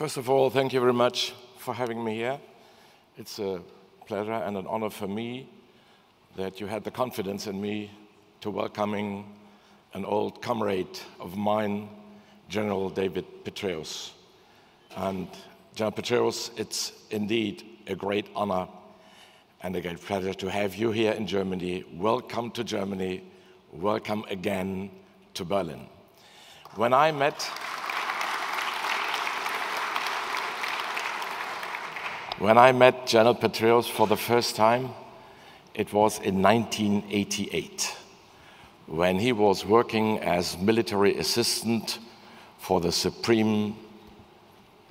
First of all, thank you very much for having me here. It's a pleasure and an honor for me that you had the confidence in me to welcoming an old comrade of mine, General David Petraeus. And General Petraeus, it's indeed a great honor and a great pleasure to have you here in Germany. Welcome to Germany. Welcome again to Berlin. When I met General Petraeus for the first time, it was in 1988, when he was working as military assistant for the Supreme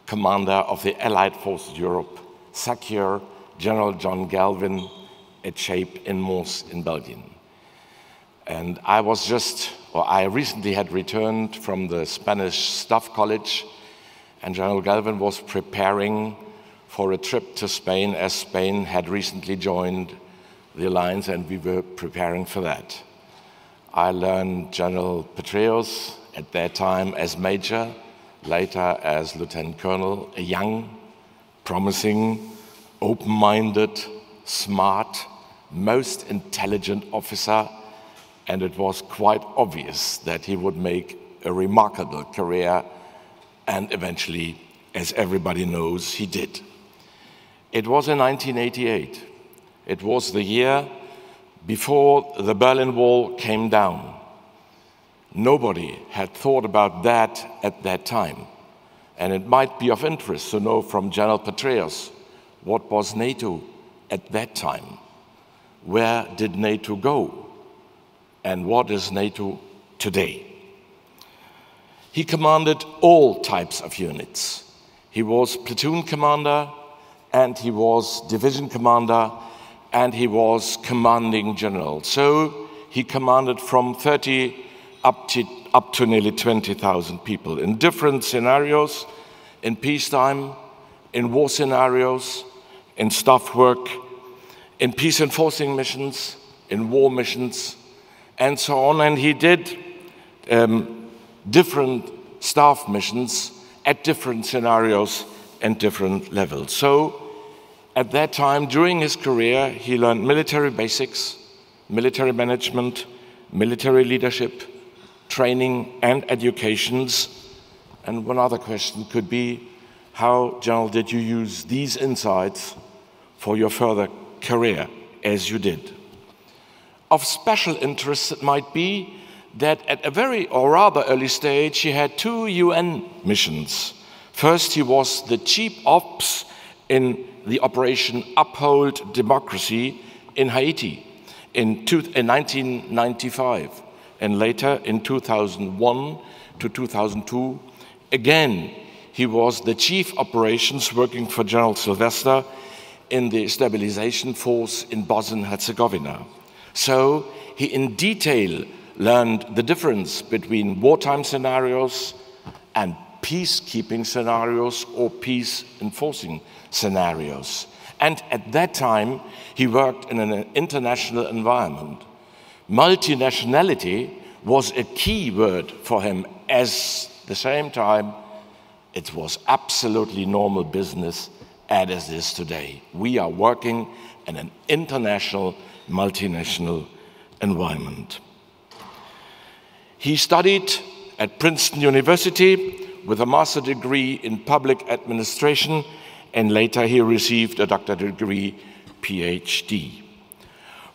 Commander of the Allied Forces Europe, SACEUR, General John Galvin, at Shape in Mons in Belgium. And I recently had returned from the Spanish Staff College, and General Galvin was preparing for a trip to Spain, as Spain had recently joined the alliance, and we were preparing for that. I learned General Petraeus at that time as major, later as lieutenant colonel, a young, promising, open-minded, smart, most intelligent officer, and it was quite obvious that he would make a remarkable career, and eventually, as everybody knows, he did. It was in 1988. It was the year before the Berlin Wall came down. Nobody had thought about that at that time. And it might be of interest to know from General Petraeus, what was NATO at that time? Where did NATO go? And what is NATO today? He commanded all types of units. He was platoon commander, and he was division commander, and he was commanding general. So he commanded from 30 up to nearly 20,000 people in different scenarios, in peacetime, in war scenarios, in staff work, in peace enforcing missions, in war missions, and so on. And he did different staff missions at different scenarios and different levels. So at that time, during his career, he learned military basics, military management, military leadership, training, and educations. And one other question could be, how, General, did you use these insights for your further career, as you did? Of special interest, it might be that at a very, or rather early stage, he had 2 UN missions. First, he was the chief ops in the Operation Uphold Democracy in Haiti in 1995, and later in 2001 to 2002. Again, he was the chief operations working for General Sylvester in the stabilization force in Bosnia-Herzegovina. So he in detail learned the difference between wartime scenarios and peacekeeping scenarios or peace enforcing scenarios. And at that time, he worked in an international environment. Multinationality was a key word for him. At the same time, it was absolutely normal business as it is today. We are working in an international, multinational environment. He studied at Princeton University with a master's degree in public administration, and later he received a doctorate degree, PhD.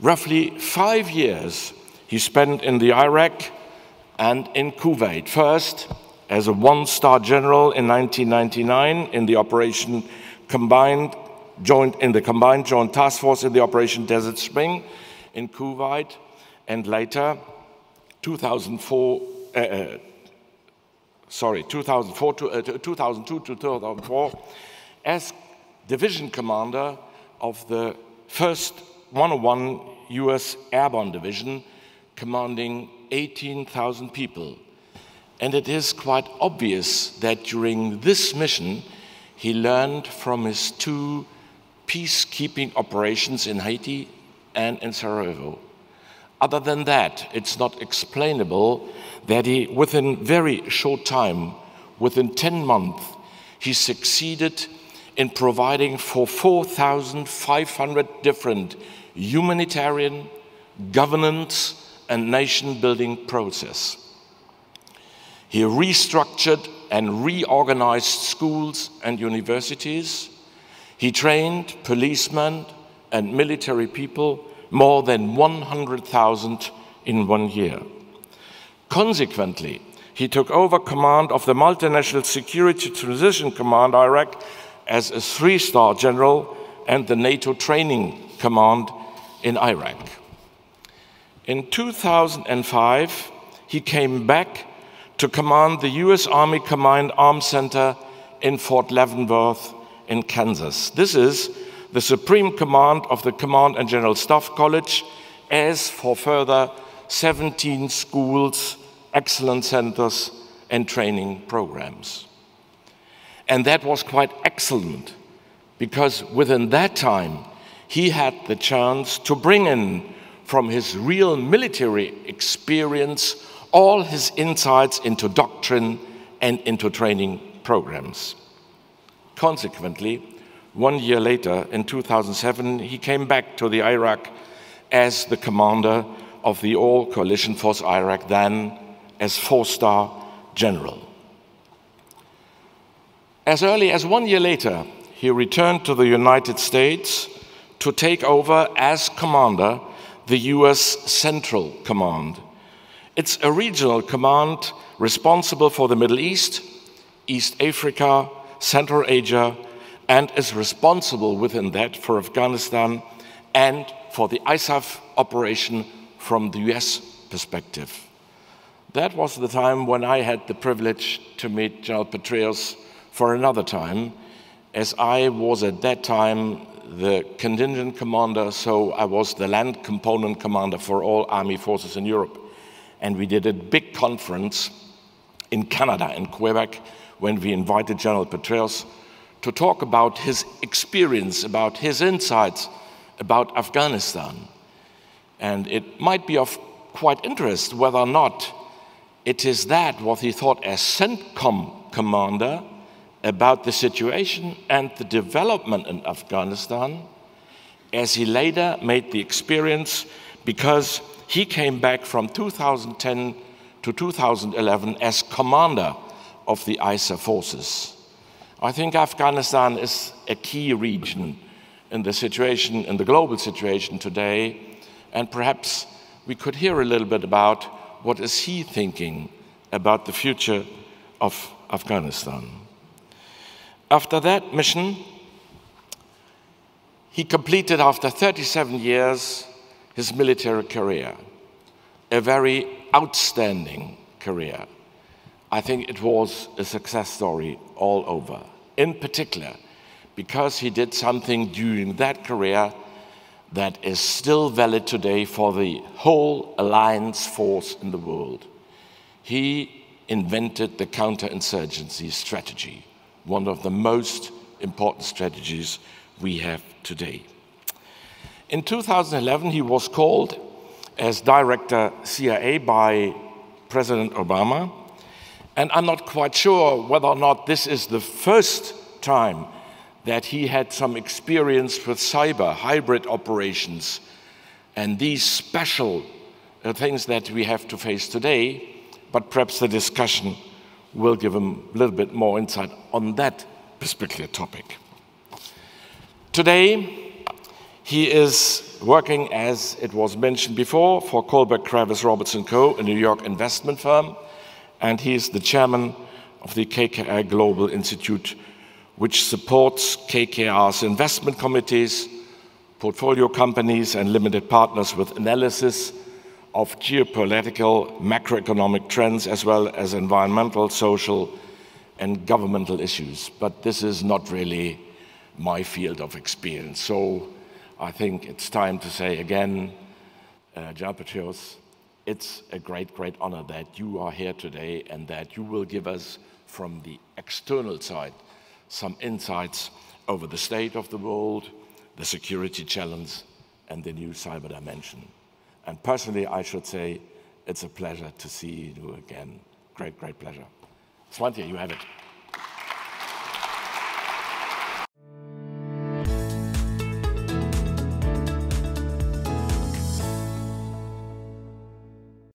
Roughly 5 years he spent in the Iraq and in Kuwait. First, as a 1-star general in 1999 in the Combined Joint Task Force in the Operation Desert Spring in Kuwait, and later 2002 to 2004 as division commander of the 1st 101 US Airborne Division, commanding 18,000 people. And it is quite obvious that during this mission, he learned from his 2 peacekeeping operations in Haiti and in Sarajevo. Other than that, it's not explainable that he, within very short time, within 10 months, he succeeded in providing for 4,500 different humanitarian, governance, and nation-building process. He restructured and reorganized schools and universities. He trained policemen and military people, more than 100,000 in 1 year. Consequently, he took over command of the Multinational Security Transition Command, Iraq, as a 3-star general and the NATO Training Command in Iraq. In 2005, he came back to command the US Army Command Arms Center in Fort Leavenworth in Kansas. This is the Supreme Command of the Command and General Staff College, as for further 17 schools, excellence centers, and training programs. And that was quite excellent, because within that time, he had the chance to bring in, from his real military experience, all his insights into doctrine and into training programs. Consequently, 1 year later, in 2007, he came back to the Iraq as the commander of the All-Coalition Force Iraq, then as 4-star general. As early as 1 year later, he returned to the United States to take over as commander the US Central Command. It's a regional command responsible for the Middle East, East Africa, Central Asia, and is responsible within that for Afghanistan and for the ISAF operation from the US perspective. That was the time when I had the privilege to meet General Petraeus for another time, as I was at that time the contingent commander, so I was the land component commander for all army forces in Europe. And we did a big conference in Canada, in Quebec, when we invited General Petraeus to talk about his experience, about his insights about Afghanistan. And it might be of quite interest whether or not it is that what he thought as CENTCOM commander about the situation and the development in Afghanistan, as he later made the experience, because he came back from 2010 to 2011 as commander of the ISAF forces. I think Afghanistan is a key region in the situation, in the global situation today, and perhaps we could hear a little bit about what is he thinking about the future of Afghanistan. After that mission, he completed, after 37 years, his military career, a very outstanding career. I think it was a success story all over, in particular because he did something during that career that is still valid today for the whole alliance force in the world. He invented the counterinsurgency strategy, one of the most important strategies we have today. In 2011, he was called as Director CIA by President Obama, and I'm not quite sure whether or not this is the first time that he had some experience with cyber, hybrid operations, and these special things that we have to face today, but perhaps the discussion will give him a little bit more insight on that particular topic. Today, he is working, as it was mentioned before, for Kohlberg Kravis Robertson Co., a New York investment firm, and he is the chairman of the KKR Global Institute, which supports KKR's investment committees, portfolio companies, and limited partners with analysis of geopolitical, macroeconomic trends, as well as environmental, social, and governmental issues. But this is not really my field of experience. So I think it's time to say again, General Petraeus, it's a great, great honor that you are here today and that you will give us, from the external side, some insights over the state of the world, the security challenge, and the new cyber dimension. And personally, I should say, it's a pleasure to see you again. Great, great pleasure. Svante, you have it.